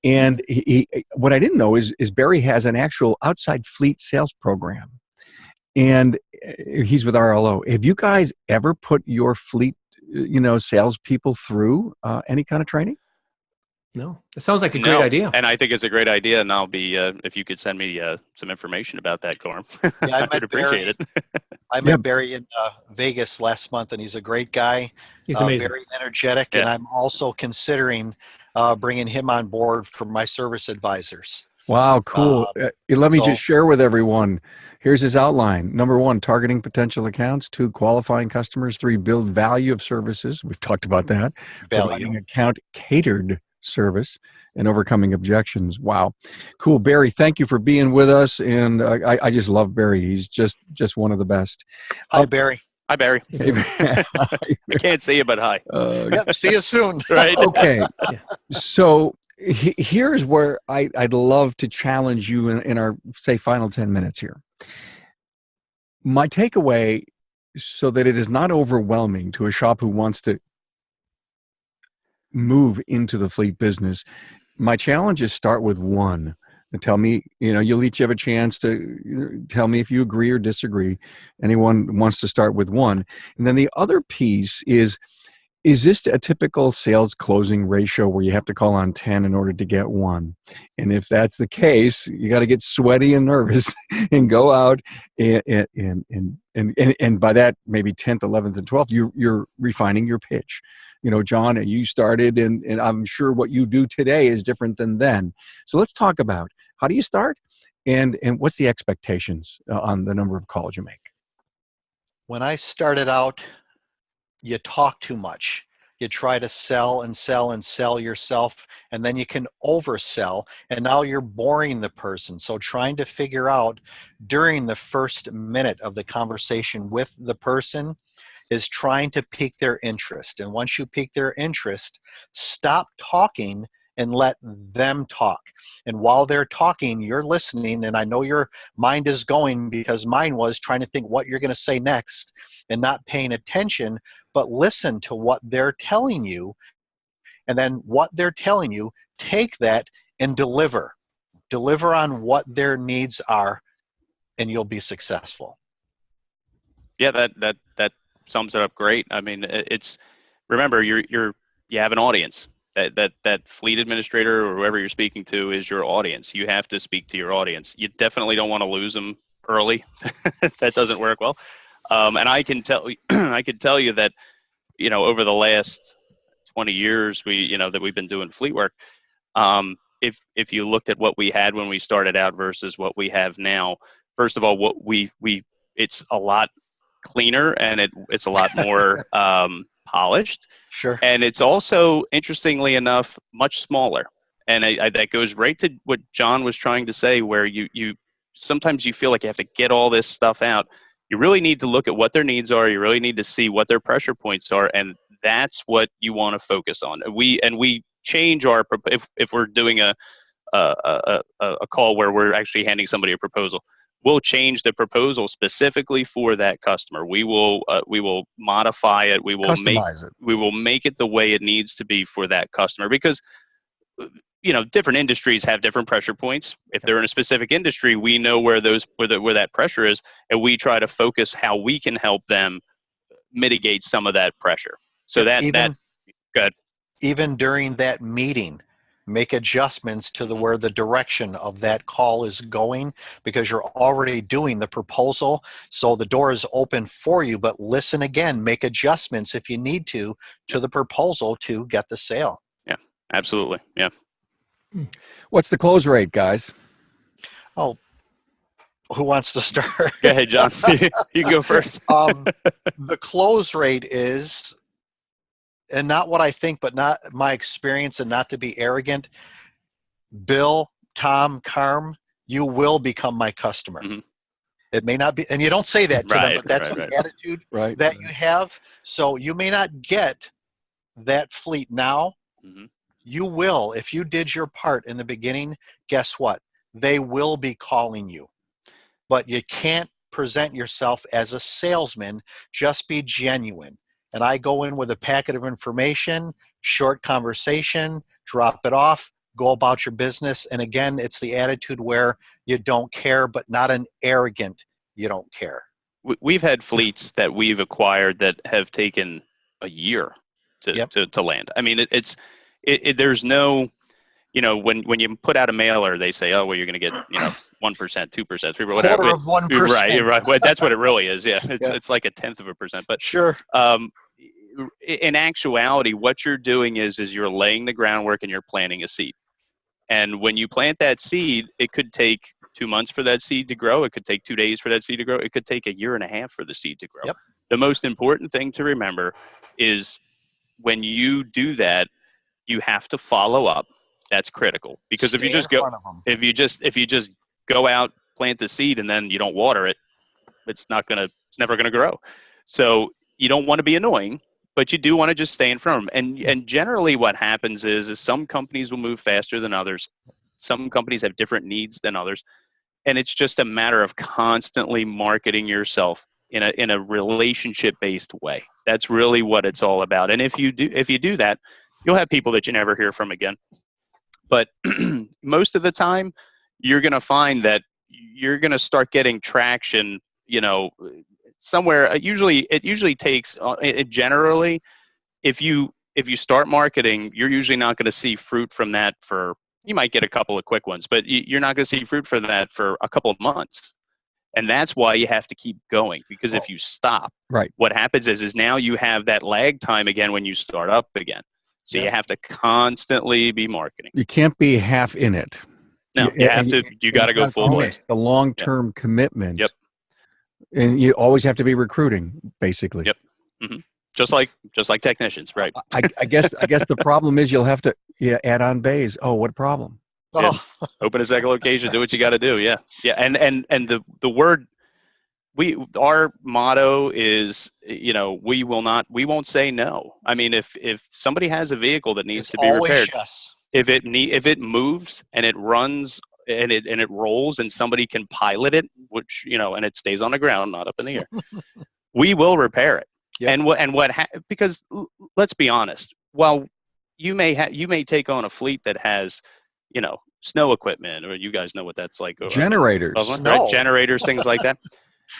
And he what I didn't know is Barry has an actual outside fleet sales program. And he's with RLO. Have you guys ever put your fleet, salespeople through any kind of training? No, it sounds like a great idea. And I think it's a great idea. And I'll be, if you could send me some information about that, Carm. Yeah, I'd appreciate it. I met Barry in Vegas last month, and he's a great guy. He's amazing. Very energetic, and I'm also considering bringing him on board for my service advisors. Wow, cool. Let me just share with everyone. Here's his outline. Number 1, targeting potential accounts. 2, qualifying customers. 3, build value of services. We've talked about that. Providing account catered service and overcoming objections. Wow. Cool. Barry, thank you for being with us. And I just love Barry. He's just one of the best. Hi, Barry. Hi, Barry. I can't see you, but hi. See you soon. Right. Okay. So here's where I'd love to challenge you in our, say, final 10 minutes here. My takeaway, so that it is not overwhelming to a shop who wants to move into the fleet business, my challenge is start with 1. And tell me, you'll each have a chance to tell me if you agree or disagree. Anyone wants to start with 1. And then the other piece is this a typical sales closing ratio where you have to call on 10 in order to get 1? And if that's the case, you got to get sweaty and nervous and go out and by that, maybe 10th, 11th, and 12th, you're refining your pitch. John, you started, and I'm sure what you do today is different than then. So let's talk about how do you start, and what's the expectations on the number of calls you make? When I started out, you talk too much. you try to sell and sell and sell yourself, and then you can oversell, and now you're boring the person. So trying to figure out during the first minute of the conversation with the person is trying to pique their interest. And once you pique their interest, stop talking and let them talk. And while they're talking, you're listening. And I know your mind is going, because mine was trying to think what you're going to say next and not paying attention, but listen to what they're telling you. And then what they're telling you, take that and deliver. Deliver on what their needs are, and you'll be successful. Yeah, that sums it up great. I mean, it's, remember, you have an audience. That fleet administrator or whoever you're speaking to is your audience. You have to speak to your audience. You definitely don't want to lose them early. That doesn't work well. And I can tell you that, over the last 20 years, that we've been doing fleet work. If you looked at what we had when we started out versus what we have now, first of all, what it's a lot cleaner, and it's a lot more polished. Sure. And it's also, interestingly enough, much smaller. And that goes right to what John was trying to say, where you sometimes you feel like you have to get all this stuff out. You really need to look at what their needs are. You really need to see what their pressure points are, and that's what you want to focus on. We change our, if we're doing a call where we're actually handing somebody a proposal, we'll change the proposal specifically for that customer. We will modify it. We will Customize it. We will make it the way it needs to be for that customer, because different industries have different pressure points. If they're in a specific industry, we know where that pressure is, and we try to focus how we can help them mitigate some of that pressure. So good. Even during that meeting, make adjustments to where the direction of that call is going, because you're already doing the proposal. So the door is open for you, but listen again, make adjustments if you need to the proposal to get the sale. Yeah, absolutely. Yeah. What's the close rate, guys? Oh, who wants to start? Go ahead, John. You go first. The close rate is, and not what I think, but not my experience, and not to be arrogant, Bill, Tom, Carm, you will become my customer. Mm-hmm. It may not be, and you don't say that to them, but that's the attitude that you have. So you may not get that fleet now. Mm-hmm. You will, if you did your part in the beginning, guess what? They will be calling you. But you can't present yourself as a salesman. Just be genuine. And I go in with a packet of information, short conversation, drop it off, go about your business. And again, it's the attitude where you don't care, but not an arrogant, you don't care. We've had fleets that we've acquired that have taken a year to land. I mean, there's no, when you put out a mailer, they say, oh, well, you're going to get, 1%, 2%, 3%, whatever. Quarter of 1%. Right. Well, that's what it really is. Yeah. It's like 0.1%. But sure. In actuality, what you're doing is you're laying the groundwork and you're planting a seed. And when you plant that seed, it could take 2 months for that seed to grow. It could take 2 days for that seed to grow. It could take a year and a half for the seed to grow. Yep. The most important thing to remember is when you do that, you have to follow up. That's critical, because if you just go out, plant the seed, and then you don't water it, it's never gonna grow. So you don't want to be annoying, but you do want to just stay in front of them. And generally what happens is some companies will move faster than others. Some companies have different needs than others. And it's just a matter of constantly marketing yourself in a relationship-based way. That's really what it's all about. And if you do that, you'll have people that you never hear from again. But most of the time, you're going to find that you're going to start getting traction, somewhere. It usually takes, generally, if you start marketing, you're usually not going to see fruit from that you might get a couple of quick ones, but you're not going to see fruit from that for a couple of months. And that's why you have to keep going, because if you stop, what happens is now you have that lag time again when you start up again. So you have to constantly be marketing. You can't be half in it. No, you got to go full blast. The long-term commitment. Yep. And you always have to be recruiting, basically. Yep. Mm-hmm. just like technicians, right? I guess the problem is you'll have to add on bays. Oh, what a problem! Yeah. Open a second location, do what you got to do. Yeah, and the word our motto is, we won't say no. I mean, if somebody has a vehicle that needs to be repaired, yes. if it moves and it runs and it rolls and somebody can pilot it, which and it stays on the ground, not up in the air, we will repair it. Yep. Because let's be honest, while you may take on a fleet that has snow equipment, or you guys know what that's like, generators, right? Generators, things like that.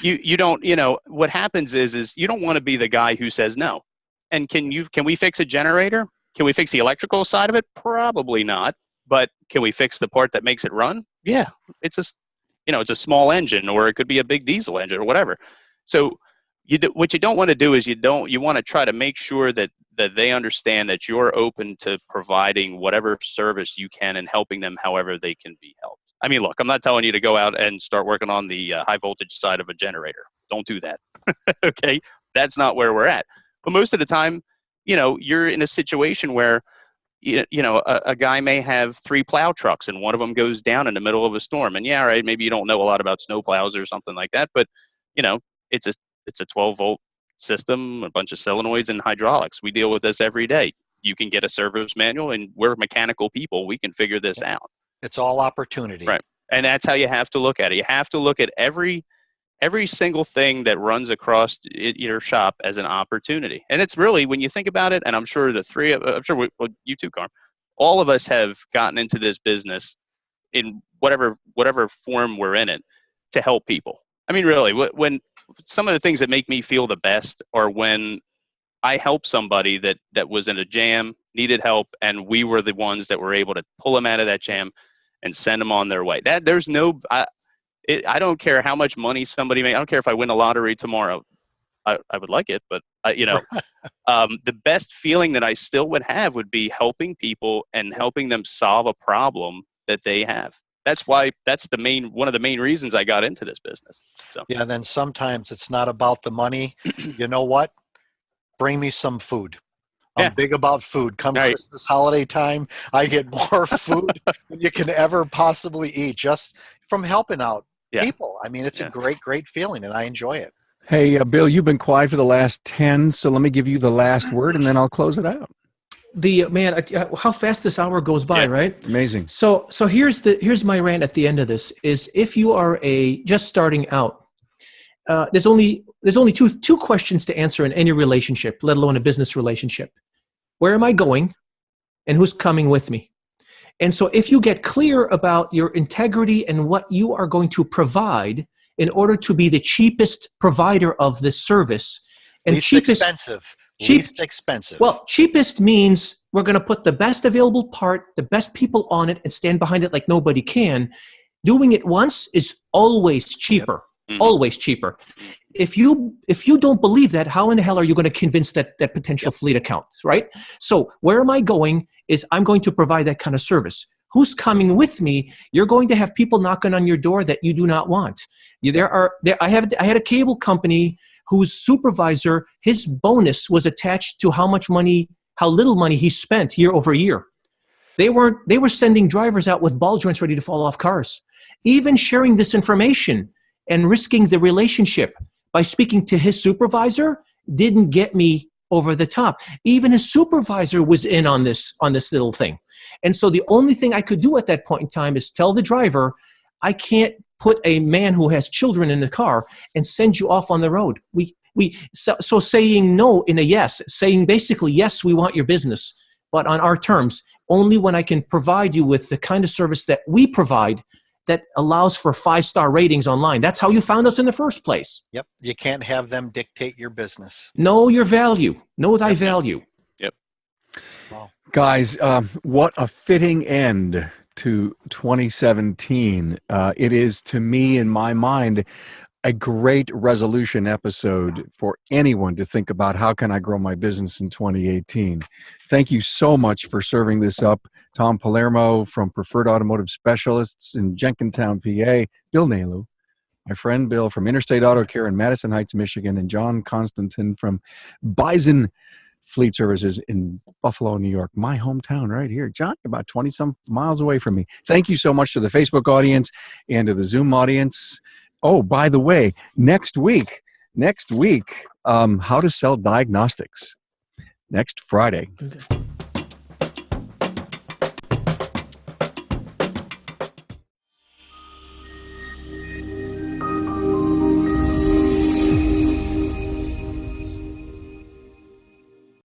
You don't, what happens is you don't want to be the guy who says no. And can we fix a generator? Can we fix the electrical side of it? Probably not. But can we fix the part that makes it run? Yeah. It's a small engine, or it could be a big diesel engine or whatever. So what you don't want to do is you want to try to make sure that they understand that you're open to providing whatever service you can and helping them however they can be helped. I mean, look, I'm not telling you to go out and start working on the high voltage side of a generator. Don't do that. Okay? That's not where we're at. But most of the time, you're in a situation where, a guy may have 3 plow trucks and one of them goes down in the middle of a storm. And yeah, right, maybe you don't know a lot about snow plows or something like that, but, it's a 12-volt system, a bunch of solenoids and hydraulics. We deal with this every day. You can get a service manual, and we're mechanical people. We can figure this out. It's all opportunity. Right. And that's how you have to look at it. You have to look at every single thing that runs across your shop as an opportunity. And it's really, when you think about it, and I'm sure you too, Carm, all of us have gotten into this business in whatever form we're in it to help people. I mean, really, when some of the things that make me feel the best are when I help somebody that was in a jam, needed help, and we were the ones that were able to pull them out of that jam and send them on their way. I don't care how much money somebody may. I don't care if I win the lottery tomorrow. I would like it, but the best feeling that I still would have would be helping people and helping them solve a problem that they have. That's why that's one of the main reasons I got into this business. So. Yeah. Then sometimes it's not about the money. You know what? Bring me some food. I'm big about food. Come Christmas holiday time, I get more food than you can ever possibly eat just from helping out people. I mean, it's a great feeling, and I enjoy it. Hey, Bill, you've been quiet for the last 10, so let me give you the last word, and then I'll close it out. How fast this hour goes by, right? Amazing. So here's my rant at the end of this: is if you are just starting out, there's only two questions to answer in any relationship, let alone a business relationship. Where am I going, and who's coming with me? And so if you get clear about your integrity and what you are going to provide in order to be the cheapest provider of this service, and least expensive. Well, cheapest means we're going to put the best available part, the best people on it, and stand behind it like nobody can. Doing it once is always cheaper. Yep. Mm-hmm. Always cheaper. If you don't believe that, how in the hell are you going to convince that potential fleet account, right? So where am I going is I'm going to provide that kind of service. Who's coming with me? You're going to have people knocking on your door that you do not want. I had a cable company whose supervisor, his bonus was attached to how little money he spent year over year. They were sending drivers out with ball joints ready to fall off cars. Even sharing this information and risking the relationship by speaking to his supervisor didn't get me over the top. Even his supervisor was in on this little thing. And so the only thing I could do at that point in time is tell the driver, I can't put a man who has children in the car and send you off on the road. So saying no in a yes, saying basically, yes, we want your business, but on our terms, only when I can provide you with the kind of service that we provide that allows for 5-star ratings online. That's how you found us in the first place. Yep. You can't have them dictate your business. Know your value. Know thy value. Yep. Wow. Guys, what a fitting end to 2017. It is, to me, in my mind, a great resolution episode for anyone to think about how can I grow my business in 2018. Thank you so much for serving this up. Tom Palermo from Preferred Automotive Specialists in Jenkintown, PA. Bill Nalu, my friend Bill from Interstate Auto Care in Madison Heights, Michigan, and John Constantin from Bison Fleet Services in Buffalo, New York, my hometown right here. John, about 20-some miles away from me. Thank you so much to the Facebook audience and to the Zoom audience. Oh, by the way, next week, how to sell diagnostics. Next Friday. Okay.